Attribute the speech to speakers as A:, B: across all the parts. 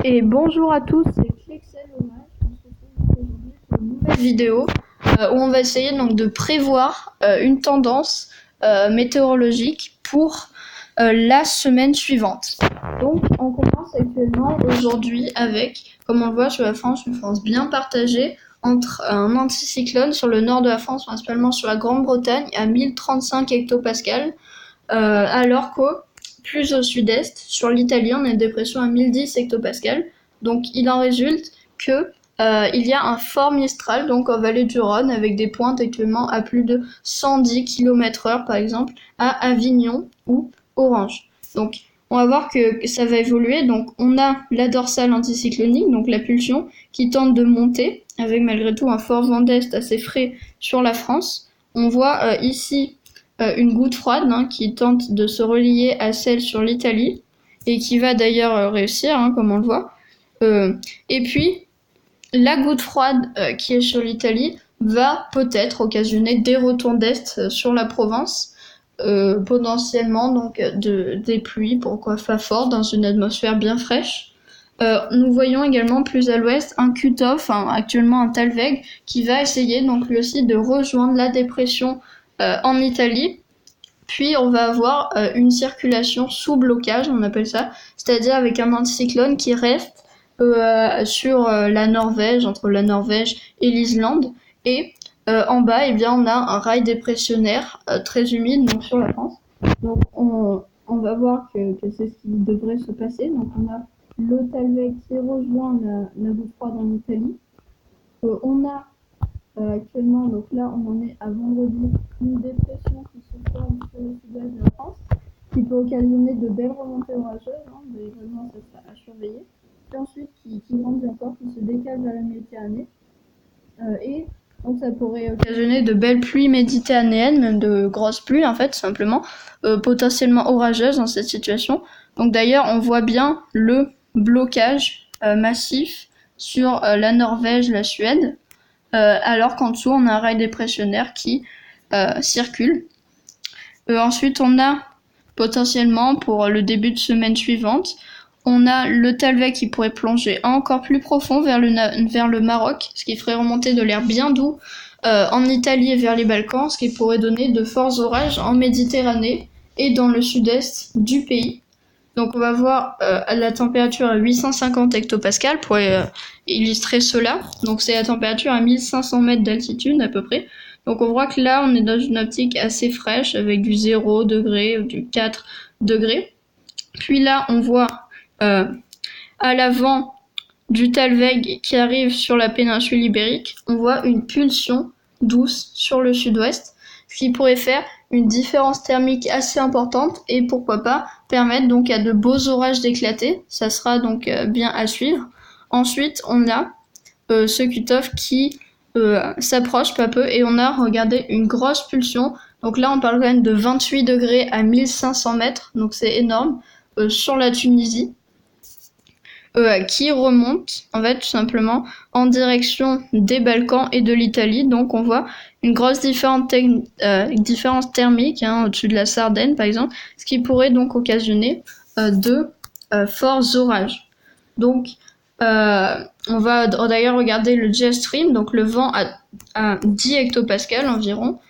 A: Et bonjour à tous, c'est Clexel Hommage. On se retrouve aujourd'hui pour une nouvelle vidéo où on va essayer donc de prévoir une tendance météorologique pour la semaine suivante. Donc on commence actuellement aujourd'hui avec, comme on le voit sur la France, une France bien partagée entre un anticyclone sur le nord de la France, principalement sur la Grande-Bretagne, à 1035 hectopascales, alors qu'au plus au sud-est, sur l'Italie, on a une dépression à 1010 hectopascales. Donc il en résulte que il y a un fort Mistral, donc en vallée du Rhône, avec des pointes actuellement à plus de 110 km/h, par exemple, à Avignon ou Orange. Donc on va voir que ça va évoluer. Donc on a la dorsale anticyclonique, donc la pulsion, qui tente de monter, avec malgré tout un fort vent d'est assez frais sur la France. On voit ici une goutte froide qui tente de se relier à celle sur l'Italie et qui va d'ailleurs réussir, comme on le voit. Et puis, la goutte froide qui est sur l'Italie va peut-être occasionner des retours d'est sur la Provence, potentiellement donc des pluies, pourquoi pas fort, dans une atmosphère bien fraîche. Nous voyons également plus à l'ouest un cut-off, actuellement un Talweg, qui va essayer donc lui aussi de rejoindre la dépression en Italie. Puis on va avoir une circulation sous blocage, on appelle ça, c'est-à-dire avec un anticyclone qui reste sur la Norvège, entre la Norvège et l'Islande. Et en bas, eh bien, on a un rail dépressionnaire très humide, donc sur la France. Donc on va voir que c'est ce qui devrait se passer. Donc on a le Talweg qui rejoint la goutte froide en Italie. On a actuellement, donc là on en est à vendredi, une dépression qui se forme sur le sud-ouest de la France, qui peut occasionner de belles remontées orageuses, vraiment ça sera à surveiller. Puis ensuite qui grandit encore, qui se décale vers la Méditerranée. Et donc ça pourrait occasionner de belles pluies méditerranéennes, même de grosses pluies en fait, simplement, potentiellement orageuses dans cette situation. Donc d'ailleurs on voit bien le blocage massif sur la Norvège, la Suède, alors qu'en dessous on a un rail dépressionnaire qui circule. Ensuite on a potentiellement pour le début de semaine suivante, on a le Talweg qui pourrait plonger encore plus profond vers le Maroc, ce qui ferait remonter de l'air bien doux en Italie et vers les Balkans, ce qui pourrait donner de forts orages en Méditerranée et dans le sud-est du pays. Donc on va voir la température à 850 hectopascales pour illustrer cela. Donc c'est la température à 1500 mètres d'altitude à peu près. Donc on voit que là on est dans une optique assez fraîche avec du 0 degré ou du 4 degrés. Puis là on voit à l'avant du Talweg qui arrive sur la péninsule ibérique, on voit une pulsion douce sur le sud-ouest, ce qui pourrait faire une différence thermique assez importante et pourquoi pas permettre donc à de beaux orages d'éclater. Ça sera donc bien à suivre. Ensuite, on a ce cut-off qui s'approche peu à peu et on a, regardez, une grosse pulsion. Donc là, on parle quand même de 28 degrés à 1500 mètres, donc c'est énorme, sur la Tunisie. Qui remonte en fait tout simplement en direction des Balkans et de l'Italie. Donc on voit une grosse différence thermique au-dessus de la Sardaigne par exemple, ce qui pourrait donc occasionner de forts orages. Donc on va d'ailleurs regarder le jet stream, donc le vent à 10 hectopascales environ,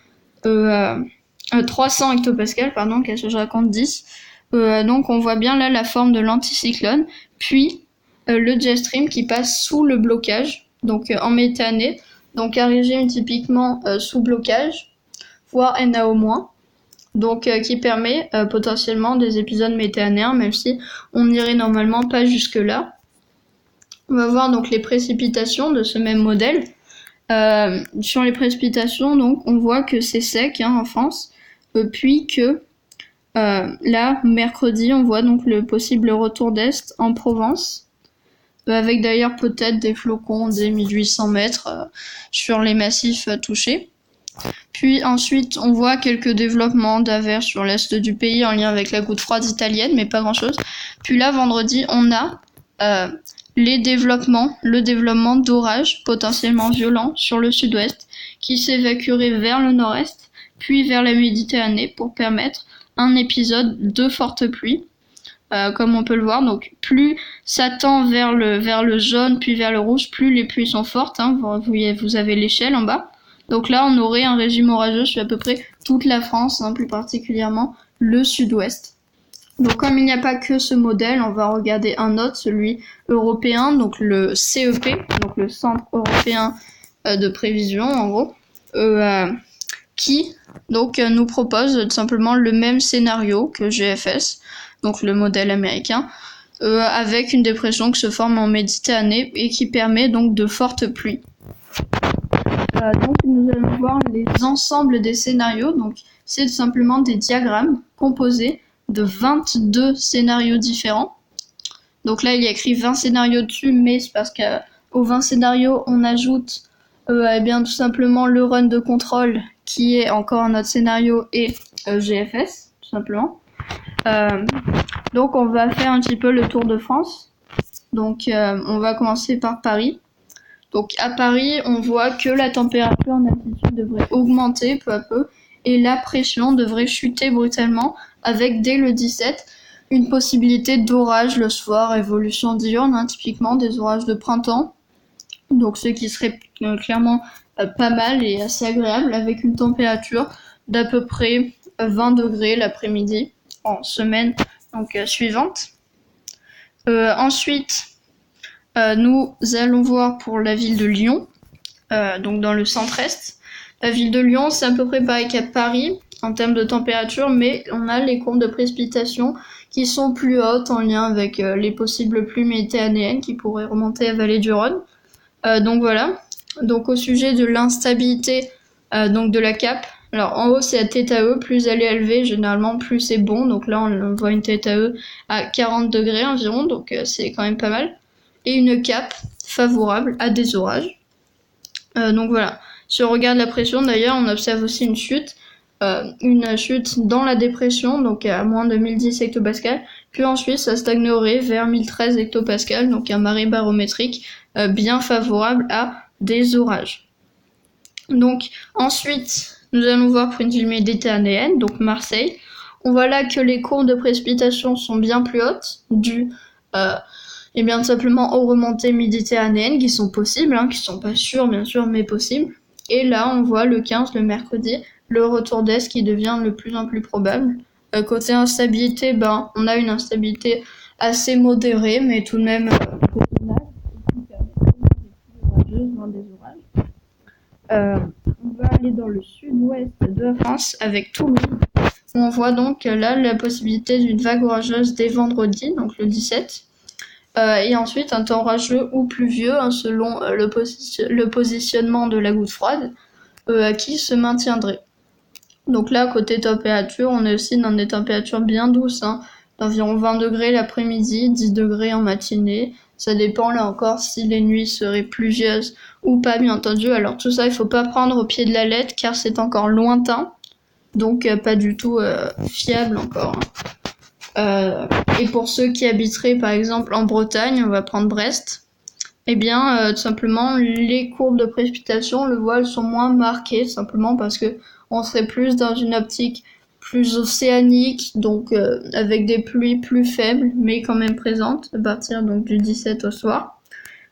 A: 300 hectopascales pardon, qu'est-ce que je raconte, 10. Donc on voit bien là la forme de l'anticyclone, puis le jet stream qui passe sous le blocage, donc en Méditerranée, donc un régime typiquement sous blocage, voire NaO-, donc qui permet potentiellement des épisodes méditerranéens, même si on n'irait normalement pas jusque-là. On va voir donc les précipitations de ce même modèle. Sur les précipitations, donc on voit que c'est sec en France, puis que là, mercredi, on voit donc le possible retour d'est en Provence, avec d'ailleurs peut-être des flocons des 1800 mètres sur les massifs touchés. Puis ensuite, on voit quelques développements d'averses sur l'est du pays en lien avec la goutte froide italienne, mais pas grand-chose. Puis là, vendredi, on a le développement d'orages potentiellement violents sur le sud-ouest, qui s'évacueraient vers le nord-est, puis vers la Méditerranée pour permettre un épisode de forte pluie. comme on peut le voir. Donc plus ça tend vers le jaune puis vers le rouge, plus les pluies sont fortes, hein. Vous avez l'échelle en bas. Donc là on aurait un régime orageux sur à peu près toute la France, hein, plus particulièrement le sud-ouest. Donc comme il n'y a pas que ce modèle, on va regarder un autre, celui européen, donc le CEP, donc le Centre européen de prévision en gros, qui donc nous propose tout simplement le même scénario que GFS, donc le modèle américain, avec une dépression qui se forme en Méditerranée et qui permet donc de fortes pluies. Donc nous allons voir les ensembles des scénarios, donc c'est tout simplement des diagrammes composés de 22 scénarios différents. Donc là il y a écrit 20 scénarios dessus, mais c'est parce qu'aux 20 scénarios on ajoute eh bien tout simplement le run de contrôle qui est encore un autre scénario et GFS tout simplement. Donc on va faire un petit peu le tour de France. Donc on va commencer par Paris. Donc à Paris on voit que la température en altitude devrait augmenter peu à peu et la pression devrait chuter brutalement avec dès le 17 une possibilité d'orage le soir, évolution diurne, hein, typiquement des orages de printemps. Donc ce qui serait clairement pas mal et assez agréable avec une température d'à peu près 20 degrés l'après-midi en semaine donc suivante. Ensuite, nous allons voir pour la ville de Lyon, donc dans le centre-est. La ville de Lyon, c'est à peu près pareil qu'à Paris en termes de température, mais on a les courbes de précipitations qui sont plus hautes en lien avec les possibles pluies méditerranéennes qui pourraient remonter à Vallée du Rhône. Donc voilà. Donc au sujet de l'instabilité donc de la cape, alors en haut c'est à θE, plus elle est élevée, généralement plus c'est bon. Donc là on voit une θE à 40 degrés environ, donc c'est quand même pas mal. Et une cape favorable à des orages. Donc voilà. Si on regarde la pression d'ailleurs, on observe aussi une chute dans la dépression, donc à moins de 1010 hectopascales, puis ensuite ça stagnerait vers 1013 hectopascales, donc un marée barométrique bien favorable à des orages. Donc ensuite, nous allons voir pour une ville méditerranéenne, donc Marseille. On voit là que les courbes de précipitation sont bien plus hautes, dues et bien tout simplement aux remontées méditerranéennes qui sont possibles, hein, qui sont pas sûres bien sûr, mais possibles. Et là, on voit le 15, le mercredi, le retour d'est qui devient de plus en plus probable. Côté instabilité, on a une instabilité assez modérée, mais tout de même des orages. On va aller dans le sud-ouest de la France avec Toulouse. On voit donc là la possibilité d'une vague orageuse dès vendredi, donc le 17. Et ensuite un temps orageux ou pluvieux, hein, selon le positionnement de la goutte froide qui se maintiendrait. Donc là, côté température, on est aussi dans des températures bien douces, hein, d'environ 20 degrés l'après-midi, 10 degrés en matinée. Ça dépend là encore si les nuits seraient pluvieuses ou pas, bien entendu. Alors tout ça, il faut pas prendre au pied de la lettre car c'est encore lointain, donc pas du tout fiable encore. Et pour ceux qui habiteraient par exemple en Bretagne, on va prendre Brest, eh bien tout simplement les courbes de précipitation, on le voit, elles sont moins marquées, simplement parce que on serait plus dans une optique plus océanique, donc avec des pluies plus faibles, mais quand même présentes, à partir donc du 17 au soir,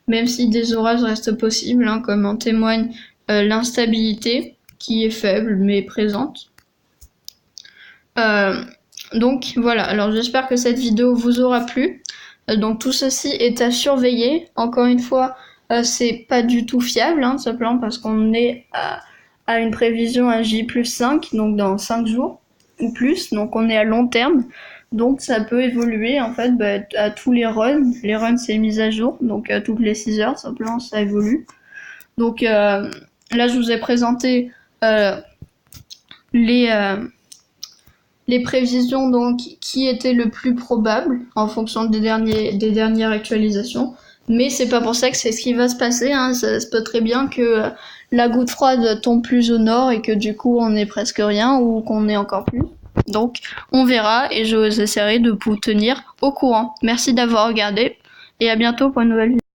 A: même si des orages restent possibles, hein, comme en témoigne l'instabilité, qui est faible, mais présente. Donc voilà, alors j'espère que cette vidéo vous aura plu. Donc tout ceci est à surveiller. Encore une fois, c'est pas du tout fiable, hein, simplement parce qu'on est à une prévision à J+5, donc dans 5 jours ou plus, donc on est à long terme. Donc ça peut évoluer en fait à tous les runs. Les runs c'est mise à jour, donc toutes les 6 heures simplement ça évolue. Donc là je vous ai présenté les prévisions donc qui étaient le plus probable en fonction des dernières actualisations, mais c'est pas pour ça que c'est ce qui va se passer, hein. Ça se peut très bien que la goutte froide tombe plus au nord et que du coup on ait presque rien ou qu'on ait encore plus. Donc on verra et j'essaierai de vous tenir au courant. Merci d'avoir regardé et à bientôt pour une nouvelle vidéo.